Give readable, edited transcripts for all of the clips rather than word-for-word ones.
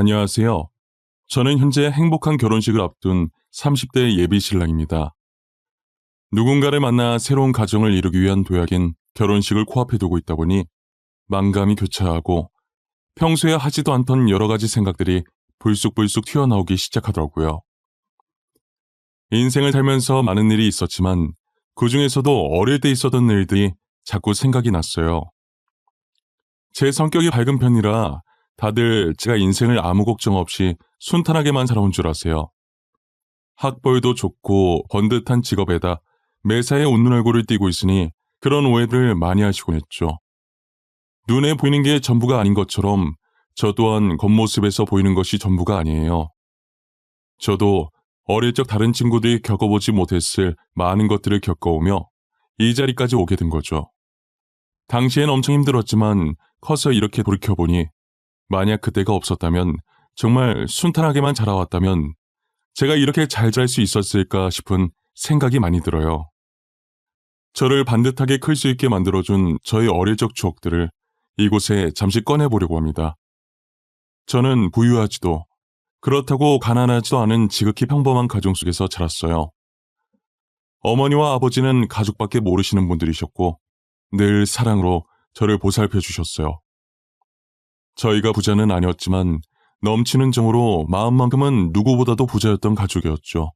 안녕하세요. 저는 현재 행복한 결혼식을 앞둔 30대 예비 신랑입니다. 누군가를 만나 새로운 가정을 이루기 위한 도약인 결혼식을 코앞에 두고 있다 보니 만감이 교차하고 평소에 하지도 않던 여러 가지 생각들이 불쑥불쑥 튀어나오기 시작하더라고요. 인생을 살면서 많은 일이 있었지만 그 중에서도 어릴 때 있었던 일들이 자꾸 생각이 났어요. 제 성격이 밝은 편이라 다들 제가 인생을 아무 걱정 없이 순탄하게만 살아온 줄 아세요. 학벌도 좋고 번듯한 직업에다 매사에 웃는 얼굴을 띠고 있으니 그런 오해를 많이 하시곤 했죠. 눈에 보이는 게 전부가 아닌 것처럼 저 또한 겉모습에서 보이는 것이 전부가 아니에요. 저도 어릴 적 다른 친구들이 겪어보지 못했을 많은 것들을 겪어오며 이 자리까지 오게 된 거죠. 당시엔 엄청 힘들었지만 커서 이렇게 돌이켜보니 만약 그때가 없었다면 정말 순탄하게만 자라왔다면 제가 이렇게 잘 잘 수 있었을까 싶은 생각이 많이 들어요. 저를 반듯하게 클 수 있게 만들어준 저의 어릴 적 추억들을 이곳에 잠시 꺼내보려고 합니다. 저는 부유하지도 그렇다고 가난하지도 않은 지극히 평범한 가정 속에서 자랐어요. 어머니와 아버지는 가족밖에 모르시는 분들이셨고 늘 사랑으로 저를 보살펴 주셨어요. 저희가 부자는 아니었지만 넘치는 정으로 마음만큼은 누구보다도 부자였던 가족이었죠.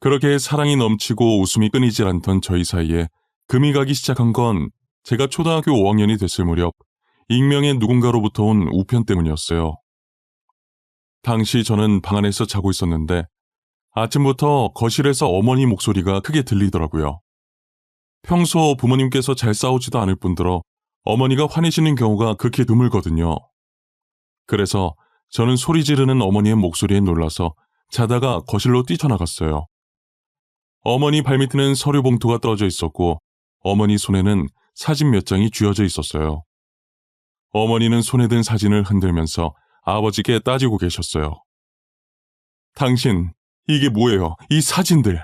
그렇게 사랑이 넘치고 웃음이 끊이질 않던 저희 사이에 금이 가기 시작한 건 제가 초등학교 5학년이 됐을 무렵 익명의 누군가로부터 온 우편 때문이었어요. 당시 저는 방 안에서 자고 있었는데 아침부터 거실에서 어머니 목소리가 크게 들리더라고요. 평소 부모님께서 잘 싸우지도 않을 뿐더러 어머니가 화내시는 경우가 그렇게 드물거든요. 그래서 저는 소리 지르는 어머니의 목소리에 놀라서 자다가 거실로 뛰쳐나갔어요. 어머니 발밑에는 서류 봉투가 떨어져 있었고 어머니 손에는 사진 몇 장이 쥐어져 있었어요. 어머니는 손에 든 사진을 흔들면서 아버지께 따지고 계셨어요. 당신, 이게 뭐예요? 이 사진들.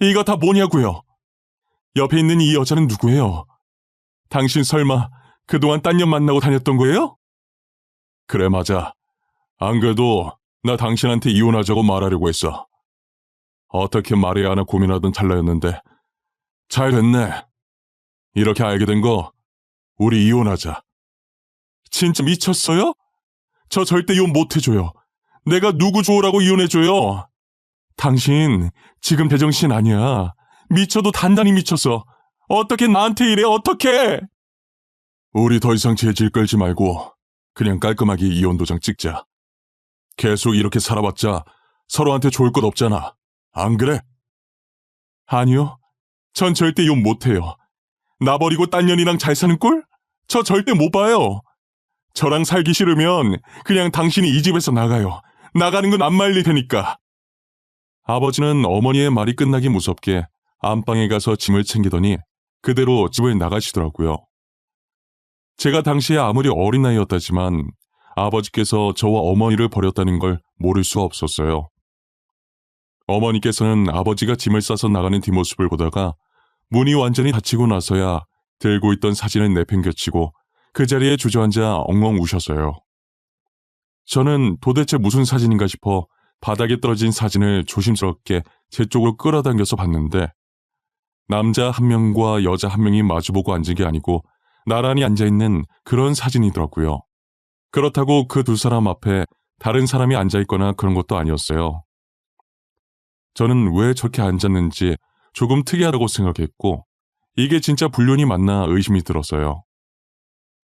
이거 다 뭐냐고요? 옆에 있는 이 여자는 누구예요? 당신 설마 그동안 딴 년 만나고 다녔던 거예요? 그래, 맞아. 안 그래도 나 당신한테 이혼하자고 말하려고 했어. 어떻게 말해야 하나 고민하던 찰나였는데 잘 됐네. 이렇게 알게 된 거 우리 이혼하자. 진짜 미쳤어요? 저 절대 이혼 못 해줘요. 내가 누구 좋으라고 이혼해줘요? 당신 지금 제정신 아니야. 미쳐도 단단히 미쳤어. 어떻게 나한테 이래, 어떻게? 우리 더 이상 재질 끌지 말고 그냥 깔끔하게 이혼 도장 찍자. 계속 이렇게 살아봤자 서로한테 좋을 것 없잖아. 안 그래? 아니요. 전 절대 이혼 못해요. 나 버리고 딴 년이랑 잘 사는 꼴? 저 절대 못 봐요. 저랑 살기 싫으면 그냥 당신이 이 집에서 나가요. 나가는 건 안 말릴 테니까. 아버지는 어머니의 말이 끝나기 무섭게 안방에 가서 짐을 챙기더니 그대로 집을 나가시더라고요. 제가 당시에 아무리 어린 나이였다지만 아버지께서 저와 어머니를 버렸다는 걸 모를 수가 없었어요. 어머니께서는 아버지가 짐을 싸서 나가는 뒷모습을 보다가 문이 완전히 닫히고 나서야 들고 있던 사진을 내팽개치고 그 자리에 주저앉아 엉엉 우셨어요. 저는 도대체 무슨 사진인가 싶어 바닥에 떨어진 사진을 조심스럽게 제 쪽으로 끌어당겨서 봤는데 남자 한 명과 여자 한 명이 마주보고 앉은 게 아니고 나란히 앉아있는 그런 사진이더라고요. 그렇다고 그 두 사람 앞에 다른 사람이 앉아있거나 그런 것도 아니었어요. 저는 왜 저렇게 앉았는지 조금 특이하다고 생각했고 이게 진짜 불륜이 맞나 의심이 들었어요.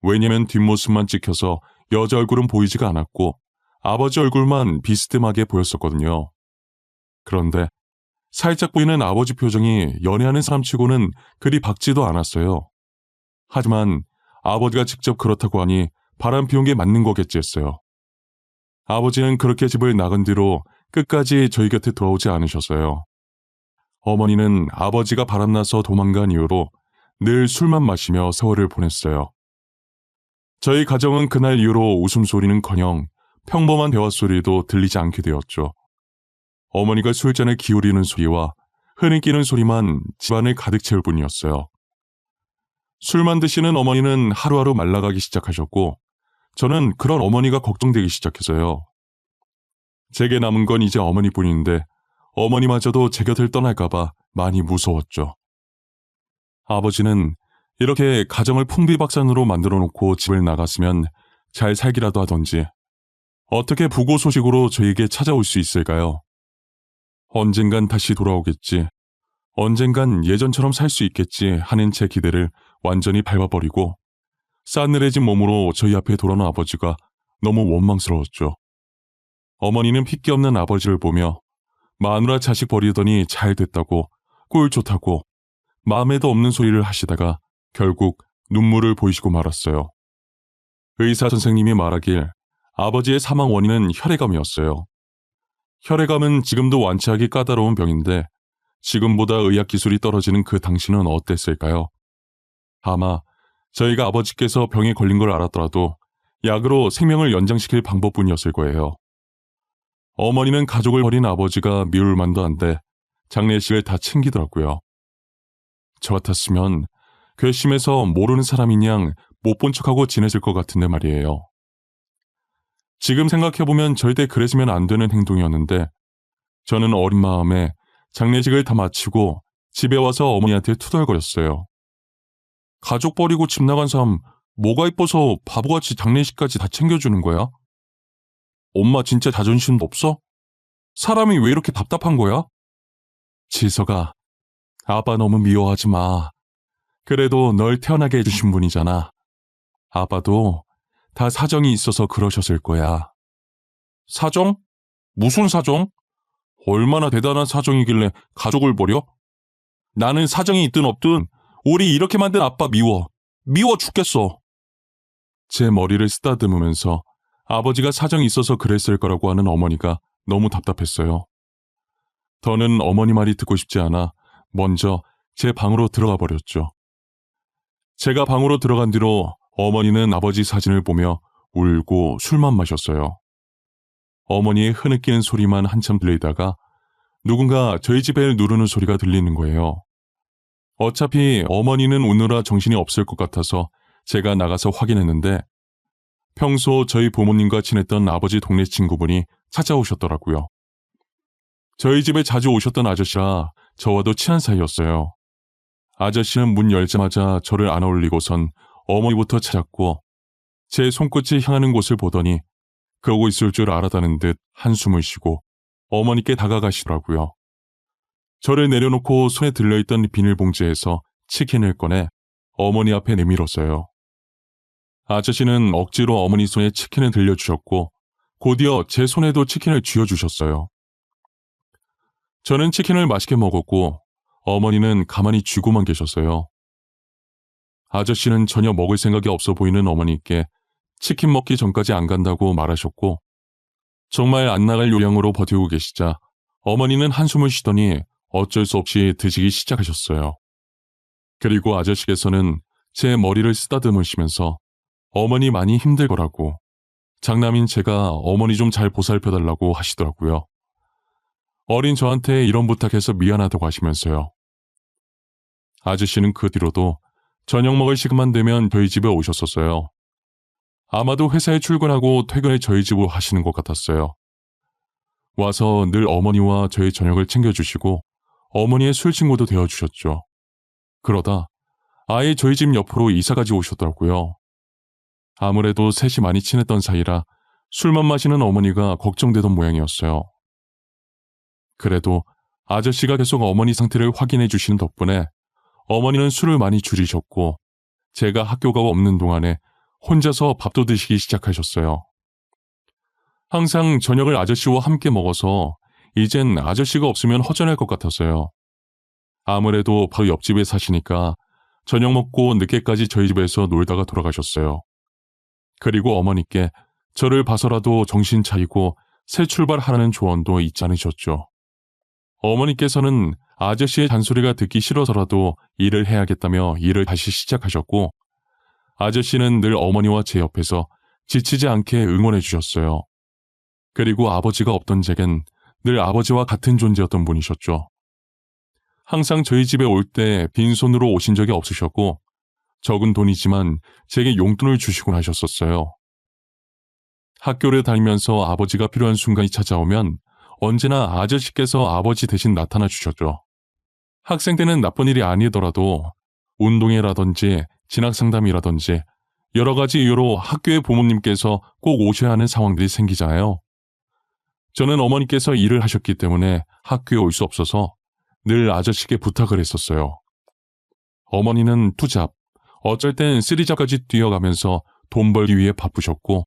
왜냐면 뒷모습만 찍혀서 여자 얼굴은 보이지가 않았고 아버지 얼굴만 비스듬하게 보였었거든요. 그런데 살짝 보이는 아버지 표정이 연애하는 사람치고는 그리 밝지도 않았어요. 하지만 아버지가 직접 그렇다고 하니 바람 피운 게 맞는 거겠지 했어요. 아버지는 그렇게 집을 나간 뒤로 끝까지 저희 곁에 돌아오지 않으셨어요. 어머니는 아버지가 바람나서 도망간 이후로 늘 술만 마시며 세월을 보냈어요. 저희 가정은 그날 이후로 웃음소리는커녕 평범한 대화소리도 들리지 않게 되었죠. 어머니가 술잔을 기울이는 소리와 흐느끼는 소리만 집안을 가득 채울 뿐이었어요. 술만 드시는 어머니는 하루하루 말라가기 시작하셨고 저는 그런 어머니가 걱정되기 시작했어요. 제게 남은 건 이제 어머니뿐인데 어머니마저도 제 곁을 떠날까봐 많이 무서웠죠. 아버지는 이렇게 가정을 풍비박산으로 만들어 놓고 집을 나갔으면 잘 살기라도 하던지 어떻게 부고 소식으로 저에게 찾아올 수 있을까요? 언젠간 다시 돌아오겠지. 언젠간 예전처럼 살 수 있겠지 하는 제 기대를 완전히 밟아버리고 싸늘해진 몸으로 저희 앞에 돌아온 아버지가 너무 원망스러웠죠. 어머니는 핏기 없는 아버지를 보며 마누라 자식 버리더니 잘 됐다고 꼴 좋다고 마음에도 없는 소리를 하시다가 결국 눈물을 보이시고 말았어요. 의사 선생님이 말하길 아버지의 사망 원인은 혈액암이었어요. 혈액암은 지금도 완치하기 까다로운 병인데 지금보다 의학 기술이 떨어지는 그 당시는 어땠을까요? 아마 저희가 아버지께서 병에 걸린 걸 알았더라도 약으로 생명을 연장시킬 방법뿐이었을 거예요. 어머니는 가족을 버린 아버지가 미울 만도 한데 장례식을 다 챙기더라고요. 저 같았으면 괘씸해서 모르는 사람인 양 못 본 척하고 지냈을 것 같은데 말이에요. 지금 생각해보면 절대 그랬으면 안 되는 행동이었는데 저는 어린 마음에 장례식을 다 마치고 집에 와서 어머니한테 투덜거렸어요. 가족 버리고 집 나간 사람 뭐가 이뻐서 바보같이 장례식까지 다 챙겨주는 거야? 엄마 진짜 자존심도 없어? 사람이 왜 이렇게 답답한 거야? 지석아, 아빠 너무 미워하지 마. 그래도 널 태어나게 해주신 분이잖아. 아빠도 다 사정이 있어서 그러셨을 거야. 사정? 무슨 사정? 얼마나 대단한 사정이길래 가족을 버려? 나는 사정이 있든 없든 우리 이렇게 만든 아빠 미워. 미워 죽겠어. 제 머리를 쓰다듬으면서 아버지가 사정이 있어서 그랬을 거라고 하는 어머니가 너무 답답했어요. 더는 어머니 말이 듣고 싶지 않아 먼저 제 방으로 들어가 버렸죠. 제가 방으로 들어간 뒤로 어머니는 아버지 사진을 보며 울고 술만 마셨어요. 어머니의 흐느끼는 소리만 한참 들리다가 누군가 저희 집 벨 누르는 소리가 들리는 거예요. 어차피 어머니는 우느라 정신이 없을 것 같아서 제가 나가서 확인했는데 평소 저희 부모님과 친했던 아버지 동네 친구분이 찾아오셨더라고요. 저희 집에 자주 오셨던 아저씨라 저와도 친한 사이였어요. 아저씨는 문 열자마자 저를 안아 올리고선 어머니부터 찾았고 제 손끝이 향하는 곳을 보더니 그러고 있을 줄 알았다는 듯 한숨을 쉬고 어머니께 다가가시더라고요. 저를 내려놓고 손에 들려있던 비닐봉지에서 치킨을 꺼내 어머니 앞에 내밀었어요. 아저씨는 억지로 어머니 손에 치킨을 들려주셨고 곧이어 제 손에도 치킨을 쥐어주셨어요. 저는 치킨을 맛있게 먹었고 어머니는 가만히 쥐고만 계셨어요. 아저씨는 전혀 먹을 생각이 없어 보이는 어머니께 치킨 먹기 전까지 안 간다고 말하셨고 정말 안 나갈 요량으로 버티고 계시자 어머니는 한숨을 쉬더니 어쩔 수 없이 드시기 시작하셨어요. 그리고 아저씨께서는 제 머리를 쓰다듬으시면서 어머니 많이 힘들 거라고 장남인 제가 어머니 좀 잘 보살펴달라고 하시더라고요. 어린 저한테 이런 부탁해서 미안하다고 하시면서요. 아저씨는 그 뒤로도 저녁 먹을 시간만 되면 저희 집에 오셨었어요. 아마도 회사에 출근하고 퇴근을 저희 집으로 하시는 것 같았어요. 와서 늘 어머니와 저희 저녁을 챙겨주시고 어머니의 술 친구도 되어주셨죠. 그러다 아예 저희 집 옆으로 이사까지 오셨더라고요. 아무래도 셋이 많이 친했던 사이라 술만 마시는 어머니가 걱정되던 모양이었어요. 그래도 아저씨가 계속 어머니 상태를 확인해 주시는 덕분에 어머니는 술을 많이 줄이셨고 제가 학교가 없는 동안에 혼자서 밥도 드시기 시작하셨어요. 항상 저녁을 아저씨와 함께 먹어서 이젠 아저씨가 없으면 허전할 것 같았어요. 아무래도 바로 옆집에 사시니까 저녁 먹고 늦게까지 저희 집에서 놀다가 돌아가셨어요. 그리고 어머니께 저를 봐서라도 정신 차리고 새 출발하라는 조언도 잊지 않으셨죠. 어머니께서는 아저씨의 잔소리가 듣기 싫어서라도 일을 해야겠다며 일을 다시 시작하셨고 아저씨는 늘 어머니와 제 옆에서 지치지 않게 응원해 주셨어요. 그리고 아버지가 없던 제겐 늘 아버지와 같은 존재였던 분이셨죠. 항상 저희 집에 올 때 빈손으로 오신 적이 없으셨고 적은 돈이지만 제게 용돈을 주시곤 하셨었어요. 학교를 다니면서 아버지가 필요한 순간이 찾아오면 언제나 아저씨께서 아버지 대신 나타나 주셨죠. 학생 때는 나쁜 일이 아니더라도 운동회라든지 진학상담이라든지 여러 가지 이유로 학교에 부모님께서 꼭 오셔야 하는 상황들이 생기잖아요. 저는 어머니께서 일을 하셨기 때문에 학교에 올 수 없어서 늘 아저씨께 부탁을 했었어요. 어머니는 투잡, 어쩔 땐 쓰리잡까지 뛰어가면서 돈 벌기 위해 바쁘셨고,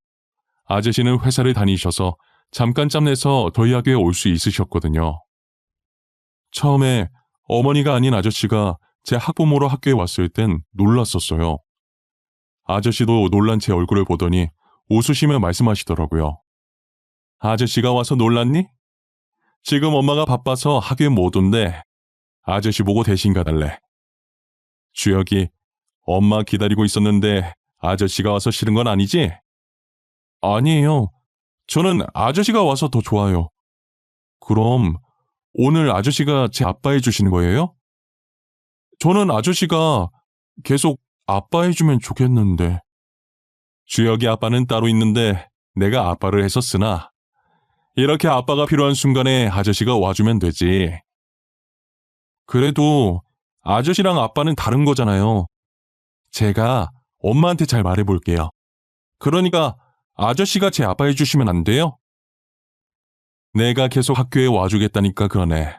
아저씨는 회사를 다니셔서 잠깐 짬내서 저희 학교에 올 수 있으셨거든요. 처음에 어머니가 아닌 아저씨가 제 학부모로 학교에 왔을 땐 놀랐었어요. 아저씨도 놀란 제 얼굴을 보더니 웃으시며 말씀하시더라고요. 아저씨가 와서 놀랐니? 지금 엄마가 바빠서 학교에 못 온대. 아저씨 보고 대신 가달래. 주혁이, 엄마 기다리고 있었는데 아저씨가 와서 싫은 건 아니지? 아니에요. 저는 아저씨가 와서 더 좋아요. 그럼 오늘 아저씨가 제 아빠 해주시는 거예요? 저는 아저씨가 계속 아빠 해주면 좋겠는데. 주혁이 아빠는 따로 있는데 내가 아빠를 해서 쓰나? 이렇게 아빠가 필요한 순간에 아저씨가 와주면 되지. 그래도 아저씨랑 아빠는 다른 거잖아요. 제가 엄마한테 잘 말해볼게요. 그러니까 아저씨가 제 아빠 해주시면 안 돼요? 내가 계속 학교에 와주겠다니까 그러네.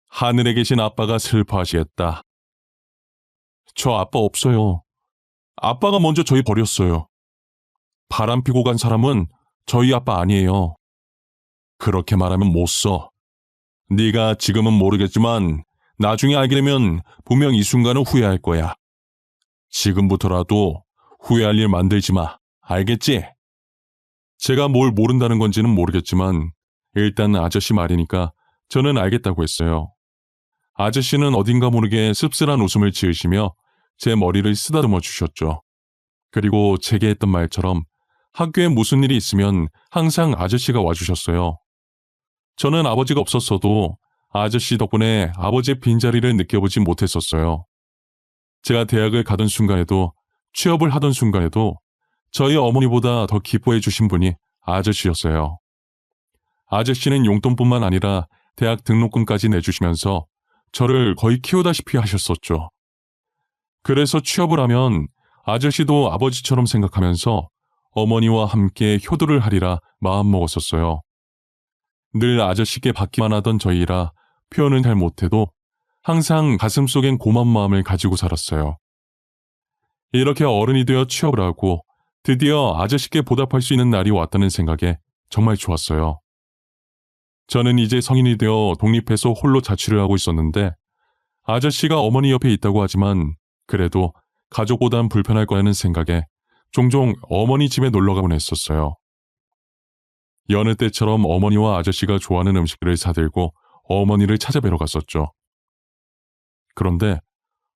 하늘에 계신 아빠가 슬퍼하시겠다. 저 아빠 없어요. 아빠가 먼저 저희 버렸어요. 바람 피고 간 사람은 저희 아빠 아니에요. 그렇게 말하면 못 써. 네가 지금은 모르겠지만 나중에 알게 되면 분명 이 순간은 후회할 거야. 지금부터라도 후회할 일 만들지 마. 알겠지? 제가 뭘 모른다는 건지는 모르겠지만 일단 아저씨 말이니까 저는 알겠다고 했어요. 아저씨는 어딘가 모르게 씁쓸한 웃음을 지으시며 제 머리를 쓰다듬어 주셨죠. 그리고 제게 했던 말처럼 학교에 무슨 일이 있으면 항상 아저씨가 와주셨어요. 저는 아버지가 없었어도 아저씨 덕분에 아버지의 빈자리를 느껴보지 못했었어요. 제가 대학을 가던 순간에도 취업을 하던 순간에도 저희 어머니보다 더 기뻐해 주신 분이 아저씨였어요. 아저씨는 용돈뿐만 아니라 대학 등록금까지 내주시면서 저를 거의 키우다시피 하셨었죠. 그래서 취업을 하면 아저씨도 아버지처럼 생각하면서 어머니와 함께 효도를 하리라 마음먹었었어요. 늘 아저씨께 받기만 하던 저희라 표현은 잘 못해도 항상 가슴속엔 고마운 마음을 가지고 살았어요. 이렇게 어른이 되어 취업을 하고 드디어 아저씨께 보답할 수 있는 날이 왔다는 생각에 정말 좋았어요. 저는 이제 성인이 되어 독립해서 홀로 자취를 하고 있었는데 아저씨가 어머니 옆에 있다고 하지만 그래도 가족보단 불편할 거라는 생각에 종종 어머니 집에 놀러 가곤 했었어요. 여느 때처럼 어머니와 아저씨가 좋아하는 음식들을 사들고 어머니를 찾아뵈러 갔었죠. 그런데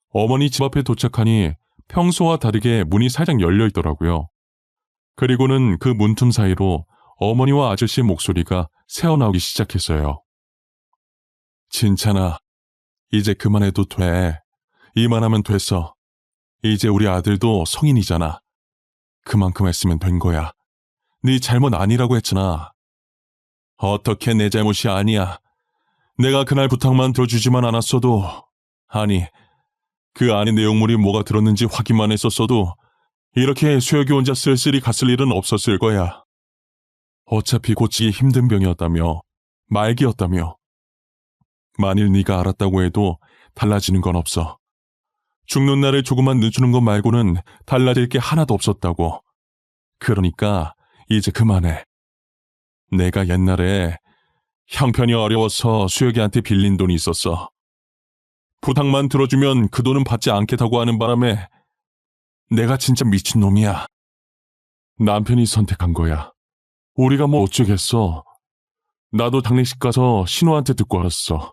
어머니 집 앞에 도착하니 평소와 다르게 문이 살짝 열려 있더라고요. 그리고는 그 문틈 사이로 어머니와 아저씨의 목소리가 새어나오기 시작했어요. 진찬아, 이제 그만해도 돼. 이만하면 됐어. 이제 우리 아들도 성인이잖아. 그만큼 했으면 된 거야. 네 잘못 아니라고 했잖아. 어떻게 내 잘못이 아니야. 내가 그날 부탁만 들어주지만 않았어도, 아니, 그 안에 내용물이 뭐가 들었는지 확인만 했었어도 이렇게 수혁이 혼자 쓸쓸히 갔을 일은 없었을 거야. 어차피 고치기 힘든 병이었다며, 말기였다며. 만일 네가 알았다고 해도 달라지는 건 없어. 죽는 날을 조금만 늦추는 것 말고는 달라질 게 하나도 없었다고. 그러니까 이제 그만해. 내가 옛날에 형편이 어려워서 수혁이한테 빌린 돈이 있었어. 부탁만 들어주면 그 돈은 받지 않겠다고 하는 바람에 내가 진짜 미친놈이야. 남편이 선택한 거야. 우리가 뭐 어쩌겠어. 나도 장례식 가서 신우한테 듣고 알았어.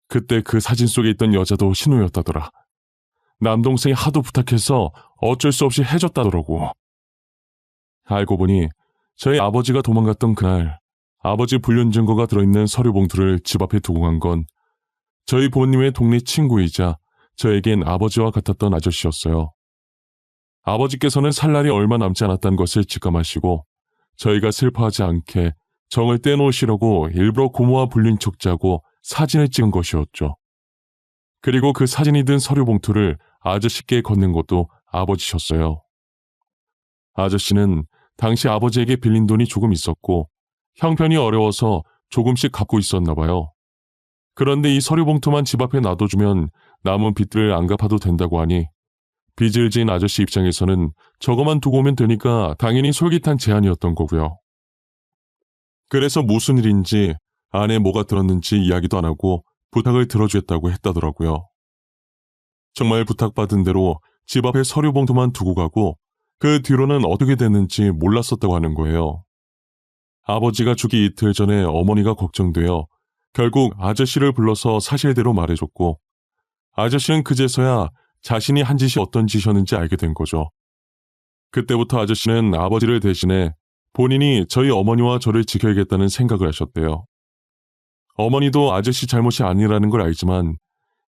그때 그 사진 속에 있던 여자도 신우였다더라. 남동생이 하도 부탁해서 어쩔 수 없이 해줬다더라고. 알고 보니 저희 아버지가 도망갔던 그날 아버지 불륜 증거가 들어있는 서류 봉투를 집 앞에 두고 간 건 저희 부모님의 동네 친구이자 저에겐 아버지와 같았던 아저씨였어요. 아버지께서는 살 날이 얼마 남지 않았다는 것을 직감하시고 저희가 슬퍼하지 않게 정을 떼놓으시려고 일부러 고모와 불린 척 짜고 사진을 찍은 것이었죠. 그리고 그 사진이 든 서류 봉투를 아저씨께 건넨 것도 아버지셨어요. 아저씨는 당시 아버지에게 빌린 돈이 조금 있었고 형편이 어려워서 조금씩 갚고 있었나 봐요. 그런데 이 서류 봉투만 집 앞에 놔둬주면 남은 빚들을 안 갚아도 된다고 하니 빚을 지은 아저씨 입장에서는 저거만 두고 오면 되니까 당연히 솔깃한 제안이었던 거고요. 그래서 무슨 일인지 안에 뭐가 들었는지 이야기도 안 하고 부탁을 들어주겠다고 했다더라고요. 정말 부탁받은 대로 집 앞에 서류 봉투만 두고 가고 그 뒤로는 어떻게 됐는지 몰랐었다고 하는 거예요. 아버지가 죽기 이틀 전에 어머니가 걱정되어 결국 아저씨를 불러서 사실대로 말해줬고 아저씨는 그제서야 자신이 한 짓이 어떤 짓이었는지 알게 된 거죠. 그때부터 아저씨는 아버지를 대신해 본인이 저희 어머니와 저를 지켜야겠다는 생각을 하셨대요. 어머니도 아저씨 잘못이 아니라는 걸 알지만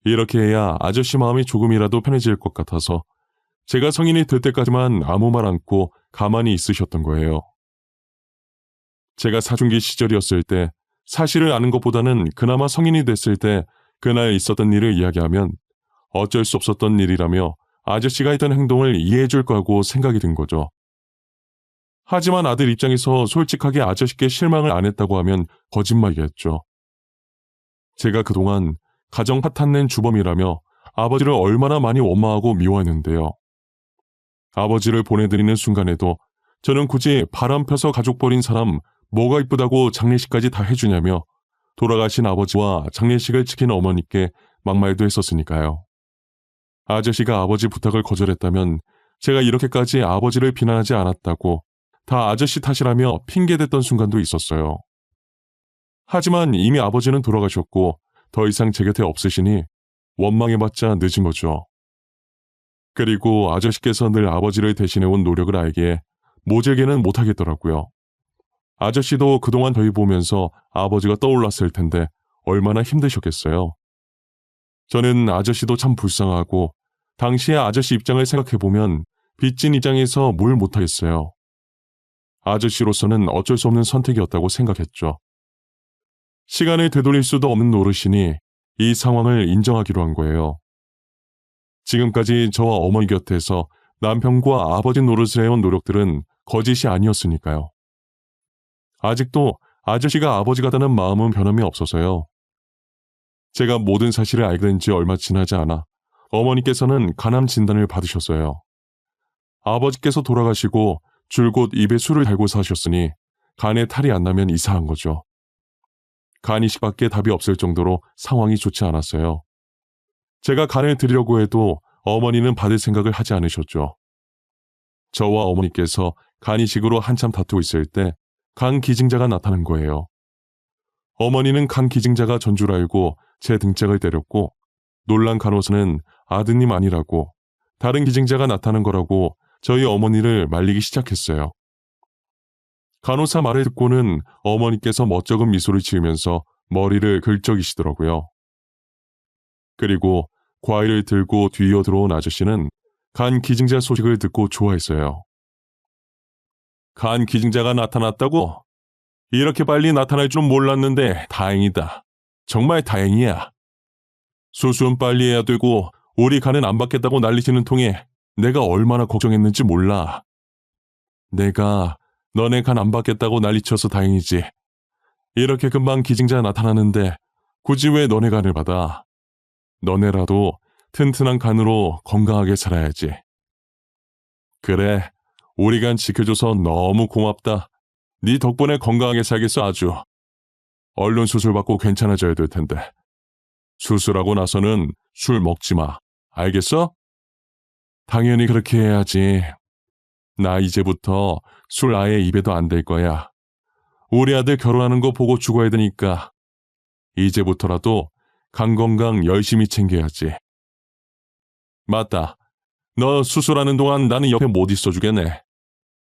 이렇게 해야 아저씨 마음이 조금이라도 편해질 것 같아서 제가 성인이 될 때까지만 아무 말 않고 가만히 있으셨던 거예요. 제가 사춘기 시절이었을 때 사실을 아는 것보다는 그나마 성인이 됐을 때 그날 있었던 일을 이야기하면 어쩔 수 없었던 일이라며 아저씨가 했던 행동을 이해해 줄 거라고 생각이 든 거죠. 하지만 아들 입장에서 솔직하게 아저씨께 실망을 안 했다고 하면 거짓말이겠죠. 제가 그동안 가정 파탄낸 주범이라며 아버지를 얼마나 많이 원망하고 미워했는데요. 아버지를 보내드리는 순간에도 저는 굳이 바람 펴서 가족 버린 사람 뭐가 이쁘다고 장례식까지 다 해주냐며 돌아가신 아버지와 장례식을 지킨 어머니께 막말도 했었으니까요. 아저씨가 아버지 부탁을 거절했다면 제가 이렇게까지 아버지를 비난하지 않았다고 다 아저씨 탓이라며 핑계댔던 순간도 있었어요. 하지만 이미 아버지는 돌아가셨고 더 이상 제 곁에 없으시니 원망해봤자 늦은 거죠. 그리고 아저씨께서 늘 아버지를 대신해온 노력을 알기에 모질게는 못하겠더라고요. 아저씨도 그동안 저희 보면서 아버지가 떠올랐을 텐데 얼마나 힘드셨겠어요. 저는 아저씨도 참 불쌍하고 당시의 아저씨 입장을 생각해보면 빚진 입장에서 뭘 못하겠어요. 아저씨로서는 어쩔 수 없는 선택이었다고 생각했죠. 시간을 되돌릴 수도 없는 노릇이니 이 상황을 인정하기로 한 거예요. 지금까지 저와 어머니 곁에서 남편과 아버지 노릇을 해온 노력들은 거짓이 아니었으니까요. 아직도 아저씨가 아버지 같다는 마음은 변함이 없어서요. 제가 모든 사실을 알게 된 지 얼마 지나지 않아 어머니께서는 간암 진단을 받으셨어요. 아버지께서 돌아가시고 줄곧 입에 술을 달고 사셨으니 간에 탈이 안 나면 이상한 거죠. 간 이식밖에 답이 없을 정도로 상황이 좋지 않았어요. 제가 간을 드리려고 해도 어머니는 받을 생각을 하지 않으셨죠. 저와 어머니께서 간 이식으로 한참 다투고 있을 때 간 기증자가 나타난 거예요. 어머니는 간 기증자가 전 줄 알고 제 등짝을 때렸고 놀란 간호사는 아드님 아니라고 다른 기증자가 나타난 거라고 저희 어머니를 말리기 시작했어요. 간호사 말을 듣고는 어머니께서 멋쩍은 미소를 지으면서 머리를 긁적이시더라고요. 그리고 과일을 들고 뒤이어 들어온 아저씨는 간 기증자 소식을 듣고 좋아했어요. 간 기증자가 나타났다고? 이렇게 빨리 나타날 줄 몰랐는데 다행이다. 정말 다행이야. 수술은 빨리 해야 되고 우리 간은 안 받겠다고 난리치는 통에 내가 얼마나 걱정했는지 몰라. 내가 너네 간 안 받겠다고 난리쳐서 다행이지. 이렇게 금방 기증자 나타나는데 굳이 왜 너네 간을 받아? 너네라도 튼튼한 간으로 건강하게 살아야지. 그래, 우리 간 지켜줘서 너무 고맙다. 네 덕분에 건강하게 살겠어 아주. 얼른 수술받고 괜찮아져야 될 텐데. 수술하고 나서는 술 먹지 마. 알겠어? 당연히 그렇게 해야지. 나 이제부터 술 아예 입에도 안 댈 거야. 우리 아들 결혼하는 거 보고 죽어야 되니까. 이제부터라도 간 건강 열심히 챙겨야지. 맞다. 너 수술하는 동안 나는 옆에 못 있어주겠네.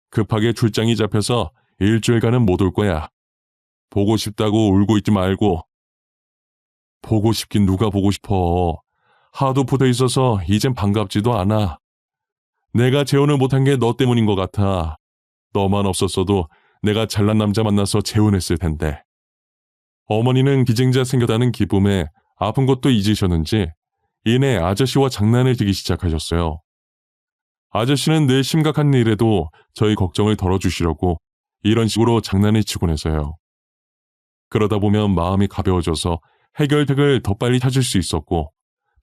급하게 출장이 잡혀서 일주일간은 못 올 거야. 보고 싶다고 울고 있지 말고. 보고 싶긴 누가 보고 싶어. 하도 붙어 있어서 이젠 반갑지도 않아. 내가 재혼을 못한 게 너 때문인 것 같아. 너만 없었어도 내가 잘난 남자 만나서 재혼했을 텐데. 어머니는 기증자 생겼다는 기쁨에 아픈 것도 잊으셨는지 이내 아저씨와 장난을 치기 시작하셨어요. 아저씨는 늘 심각한 일에도 저희 걱정을 덜어주시려고 이런 식으로 장난을 치곤 해서요. 그러다 보면 마음이 가벼워져서 해결책을 더 빨리 찾을 수 있었고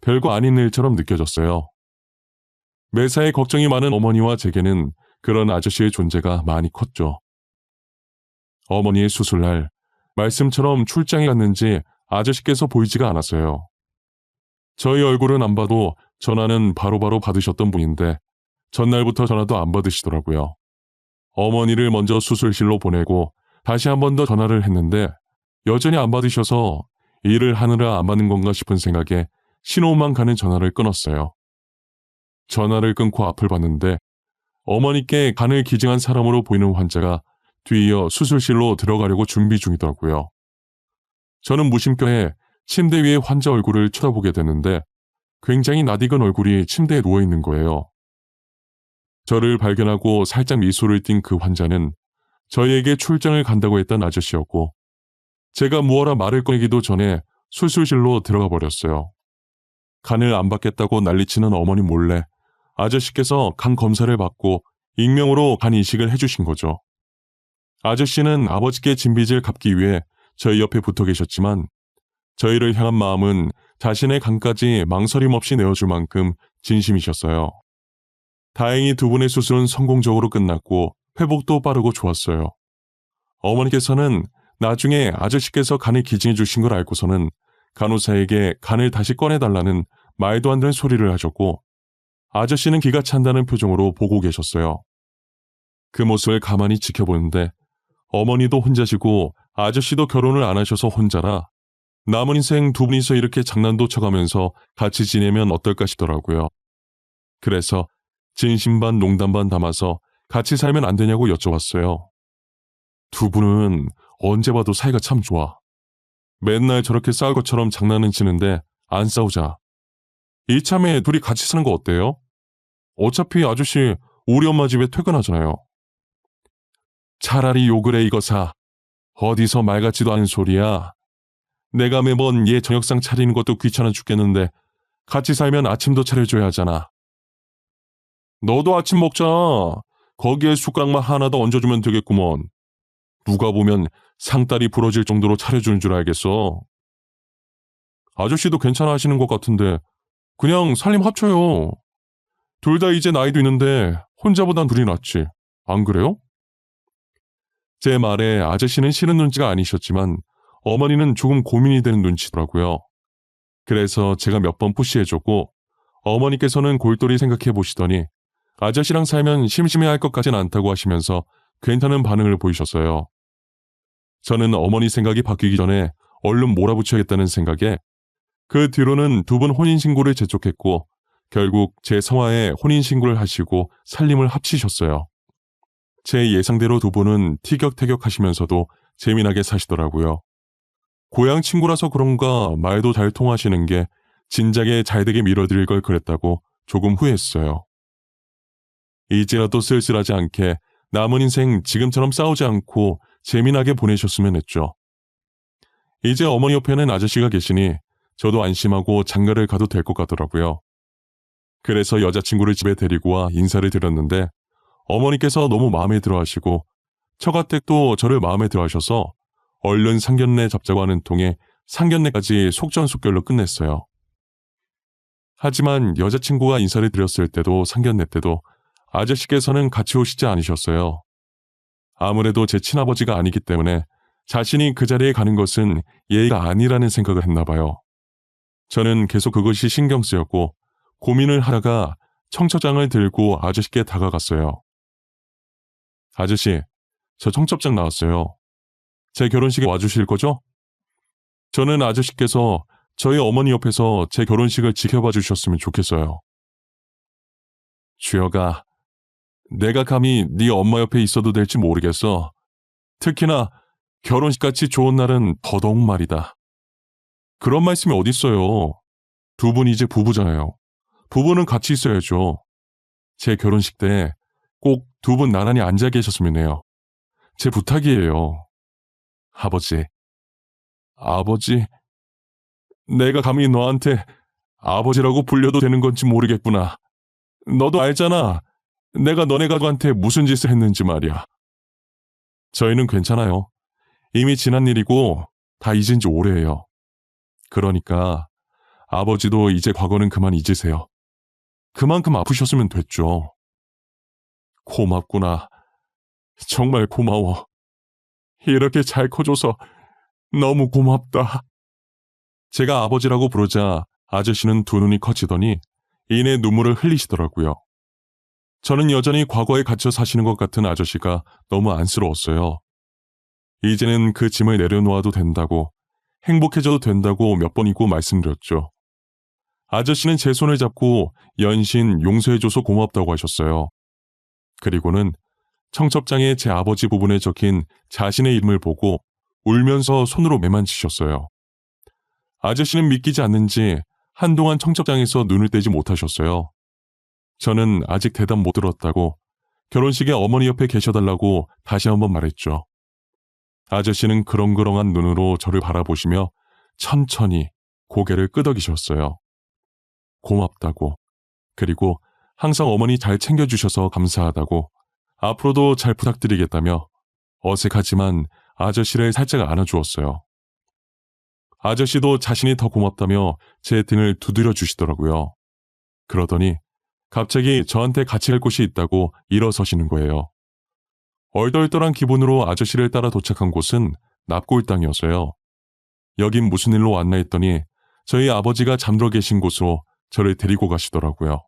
별거 아닌 일처럼 느껴졌어요. 매사에 걱정이 많은 어머니와 제게는 그런 아저씨의 존재가 많이 컸죠. 어머니의 수술날 말씀처럼 출장에 갔는지 아저씨께서 보이지가 않았어요. 저희 얼굴은 안 봐도 전화는 바로바로 받으셨던 분인데 전날부터 전화도 안 받으시더라고요. 어머니를 먼저 수술실로 보내고 다시 한 번 더 전화를 했는데 여전히 안 받으셔서 일을 하느라 안 받는 건가 싶은 생각에 신호만 가는 전화를 끊었어요. 전화를 끊고 앞을 봤는데 어머니께 간을 기증한 사람으로 보이는 환자가 뒤이어 수술실로 들어가려고 준비 중이더라고요. 저는 무심결에 침대 위에 환자 얼굴을 쳐다보게 됐는데 굉장히 낯익은 얼굴이 침대에 누워있는 거예요. 저를 발견하고 살짝 미소를 띈 그 환자는 저희에게 출장을 간다고 했던 아저씨였고 제가 무어라 말을 꺼내기도 전에 수술실로 들어가 버렸어요. 간을 안 받겠다고 난리치는 어머니 몰래 아저씨께서 간 검사를 받고 익명으로 간 이식을 해주신 거죠. 아저씨는 아버지께 진 빚을 갚기 위해 저희 옆에 붙어 계셨지만 저희를 향한 마음은 자신의 간까지 망설임 없이 내어줄 만큼 진심이셨어요. 다행히 두 분의 수술은 성공적으로 끝났고 회복도 빠르고 좋았어요. 어머니께서는 나중에 아저씨께서 간을 기증해 주신 걸 알고서는 간호사에게 간을 다시 꺼내달라는 말도 안 되는 소리를 하셨고 아저씨는 기가 찬다는 표정으로 보고 계셨어요. 그 모습을 가만히 지켜보는데 어머니도 혼자시고 아저씨도 결혼을 안 하셔서 혼자라 남은 인생 두 분이서 이렇게 장난도 쳐가면서 같이 지내면 어떨까 싶더라고요. 그래서 진심 반 농담 반 담아서 같이 살면 안 되냐고 여쭤봤어요. 두 분은 언제 봐도 사이가 참 좋아. 맨날 저렇게 싸울 것처럼 장난은 치는데 안 싸우자. 이참에 둘이 같이 사는 거 어때요? 어차피 아저씨 우리 엄마 집에 퇴근하잖아요. 차라리 욕을 해 이거사. 어디서 말 같지도 않은 소리야. 내가 매번 얘 저녁상 차리는 것도 귀찮아 죽겠는데 같이 살면 아침도 차려줘야 하잖아. 너도 아침 먹잖아. 거기에 숟가락만 하나 더 얹어주면 되겠구먼. 누가 보면 상다리 부러질 정도로 차려주는 줄 알겠어. 아저씨도 괜찮아 하시는 것 같은데 그냥 살림 합쳐요. 둘 다 이제 나이도 있는데 혼자보단 둘이 낫지. 안 그래요? 제 말에 아저씨는 싫은 눈치가 아니셨지만 어머니는 조금 고민이 되는 눈치더라고요. 그래서 제가 몇 번 푸시해줬고 어머니께서는 골똘히 생각해 보시더니 아저씨랑 살면 심심해할 것 같진 않다고 하시면서 괜찮은 반응을 보이셨어요. 저는 어머니 생각이 바뀌기 전에 얼른 몰아붙여야겠다는 생각에 그 뒤로는 두 분 혼인신고를 재촉했고 결국 제 성화에 혼인신고를 하시고 살림을 합치셨어요. 제 예상대로 두 분은 티격태격 하시면서도 재미나게 사시더라고요. 고향 친구라서 그런가 말도 잘 통하시는 게 진작에 잘되게 밀어드릴 걸 그랬다고 조금 후회했어요. 이제라도 쓸쓸하지 않게 남은 인생 지금처럼 싸우지 않고 재미나게 보내셨으면 했죠. 이제 어머니 옆에는 아저씨가 계시니 저도 안심하고 장가를 가도 될 것 같더라고요. 그래서 여자친구를 집에 데리고 와 인사를 드렸는데 어머니께서 너무 마음에 들어 하시고 처가댁도 저를 마음에 들어 하셔서 얼른 상견례 잡자고 하는 통에 상견례까지 속전속결로 끝냈어요. 하지만 여자친구가 인사를 드렸을 때도 상견례 때도 아저씨께서는 같이 오시지 않으셨어요. 아무래도 제 친아버지가 아니기 때문에 자신이 그 자리에 가는 것은 예의가 아니라는 생각을 했나 봐요. 저는 계속 그것이 신경 쓰였고 고민을 하다가 청첩장을 들고 아저씨께 다가갔어요. 아저씨, 저 청첩장 나왔어요. 제 결혼식에 와주실 거죠? 저는 아저씨께서 저희 어머니 옆에서 제 결혼식을 지켜봐 주셨으면 좋겠어요. 주여가, 내가 감히 네 엄마 옆에 있어도 될지 모르겠어. 특히나 결혼식같이 좋은 날은 더더욱 말이다. 그런 말씀이 어딨어요. 두 분 이제 부부잖아요. 부부는 같이 있어야죠. 제 결혼식 때 꼭 두 분 나란히 앉아 계셨으면 해요. 제 부탁이에요. 아버지, 아버지, 내가 감히 너한테 아버지라고 불려도 되는 건지 모르겠구나. 너도 알잖아. 내가 너네 가족한테 무슨 짓을 했는지 말이야. 저희는 괜찮아요. 이미 지난 일이고 다 잊은 지 오래예요. 그러니까 아버지도 이제 과거는 그만 잊으세요. 그만큼 아프셨으면 됐죠. 고맙구나. 정말 고마워. 이렇게 잘 커줘서 너무 고맙다. 제가 아버지라고 부르자 아저씨는 두 눈이 커지더니 이내 눈물을 흘리시더라고요. 저는 여전히 과거에 갇혀 사시는 것 같은 아저씨가 너무 안쓰러웠어요. 이제는 그 짐을 내려놓아도 된다고, 행복해져도 된다고 몇 번이고 말씀드렸죠. 아저씨는 제 손을 잡고 연신 용서해줘서 고맙다고 하셨어요. 그리고는 청첩장에 제 아버지 부분에 적힌 자신의 이름을 보고 울면서 손으로 매만지셨어요. 아저씨는 믿기지 않는지 한동안 청첩장에서 눈을 떼지 못하셨어요. 저는 아직 대답 못 들었다고 결혼식에 어머니 옆에 계셔달라고 다시 한번 말했죠. 아저씨는 그렁그렁한 눈으로 저를 바라보시며 천천히 고개를 끄덕이셨어요. 고맙다고, 그리고 항상 어머니 잘 챙겨주셔서 감사하다고, 앞으로도 잘 부탁드리겠다며 어색하지만 아저씨를 살짝 안아주었어요. 아저씨도 자신이 더 고맙다며 제 등을 두드려 주시더라고요. 그러더니 갑자기 저한테 같이 갈 곳이 있다고 일어서시는 거예요. 얼떨떨한 기분으로 아저씨를 따라 도착한 곳은 납골 땅이었어요. 여긴 무슨 일로 왔나 했더니 저희 아버지가 잠들어 계신 곳으로 저를 데리고 가시더라고요.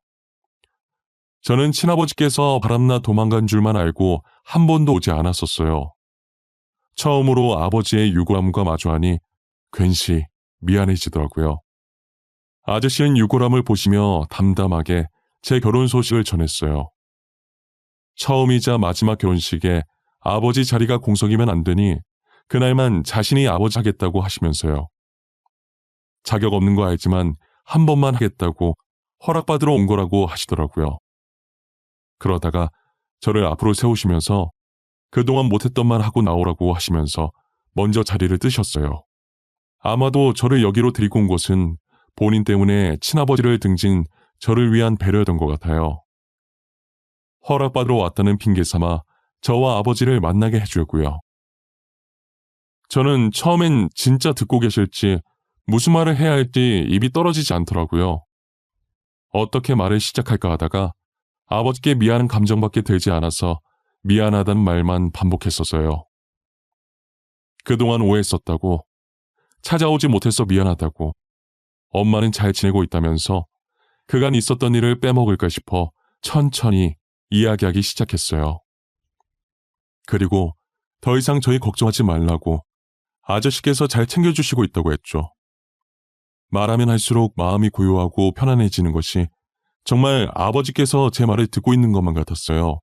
저는 친아버지께서 바람나 도망간 줄만 알고 한 번도 오지 않았었어요. 처음으로 아버지의 유골함과 마주하니 괜시 미안해지더라고요. 아저씨는 유골함을 보시며 담담하게 제 결혼 소식을 전했어요. 처음이자 마지막 결혼식에 아버지 자리가 공석이면 안 되니 그날만 자신이 아버지 하겠다고 하시면서요. 자격 없는 거 알지만 한 번만 하겠다고 허락받으러 온 거라고 하시더라고요. 그러다가 저를 앞으로 세우시면서 그동안 못했던 말 하고 나오라고 하시면서 먼저 자리를 뜨셨어요. 아마도 저를 여기로 데리고 온 것은 본인 때문에 친아버지를 등진 저를 위한 배려였던 것 같아요. 허락받으러 왔다는 핑계 삼아 저와 아버지를 만나게 해주었고요. 저는 처음엔 진짜 듣고 계실지 무슨 말을 해야 할지 입이 떨어지지 않더라고요. 어떻게 말을 시작할까 하다가 아버지께 미안한 감정밖에 들지 않아서 미안하다는 말만 반복했었어요. 그동안 오해했었다고, 찾아오지 못해서 미안하다고, 엄마는 잘 지내고 있다면서 그간 있었던 일을 빼먹을까 싶어 천천히 이야기하기 시작했어요. 그리고 더 이상 저희 걱정하지 말라고 아저씨께서 잘 챙겨주시고 있다고 했죠. 말하면 할수록 마음이 고요하고 편안해지는 것이 정말 아버지께서 제 말을 듣고 있는 것만 같았어요.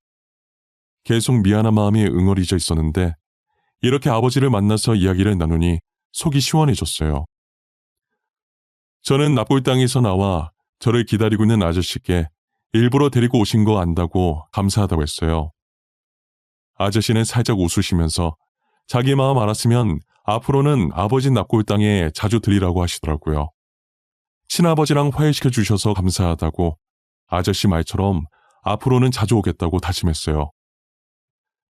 계속 미안한 마음이 응어리져 있었는데 이렇게 아버지를 만나서 이야기를 나누니 속이 시원해졌어요. 저는 납골 땅에서 나와 저를 기다리고 있는 아저씨께 일부러 데리고 오신 거 안다고 감사하다고 했어요. 아저씨는 살짝 웃으시면서 자기 마음 알았으면 앞으로는 아버지 납골 땅에 자주 들리라고 하시더라고요. 친아버지랑 화해시켜 주셔서 감사하다고 아저씨 말처럼 앞으로는 자주 오겠다고 다짐했어요.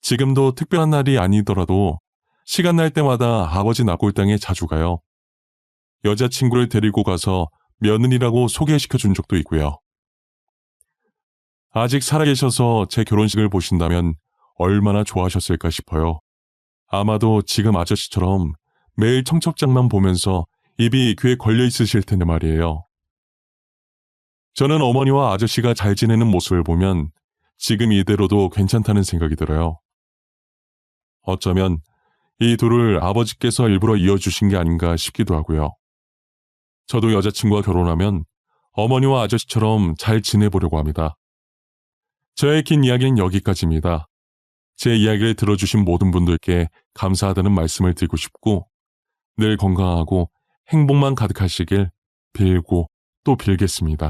지금도 특별한 날이 아니더라도 시간 날 때마다 아버지 납골 땅에 자주 가요. 여자친구를 데리고 가서 며느리라고 소개시켜 준 적도 있고요. 아직 살아계셔서 제 결혼식을 보신다면 얼마나 좋아하셨을까 싶어요. 아마도 지금 아저씨처럼 매일 청첩장만 보면서 입이 귀에 걸려 있으실 텐데 말이에요. 저는 어머니와 아저씨가 잘 지내는 모습을 보면 지금 이대로도 괜찮다는 생각이 들어요. 어쩌면 이 둘을 아버지께서 일부러 이어주신 게 아닌가 싶기도 하고요. 저도 여자친구와 결혼하면 어머니와 아저씨처럼 잘 지내보려고 합니다. 저의 긴 이야기는 여기까지입니다. 제 이야기를 들어주신 모든 분들께 감사하다는 말씀을 드리고 싶고 늘 건강하고 행복만 가득하시길 빌고 또 빌겠습니다.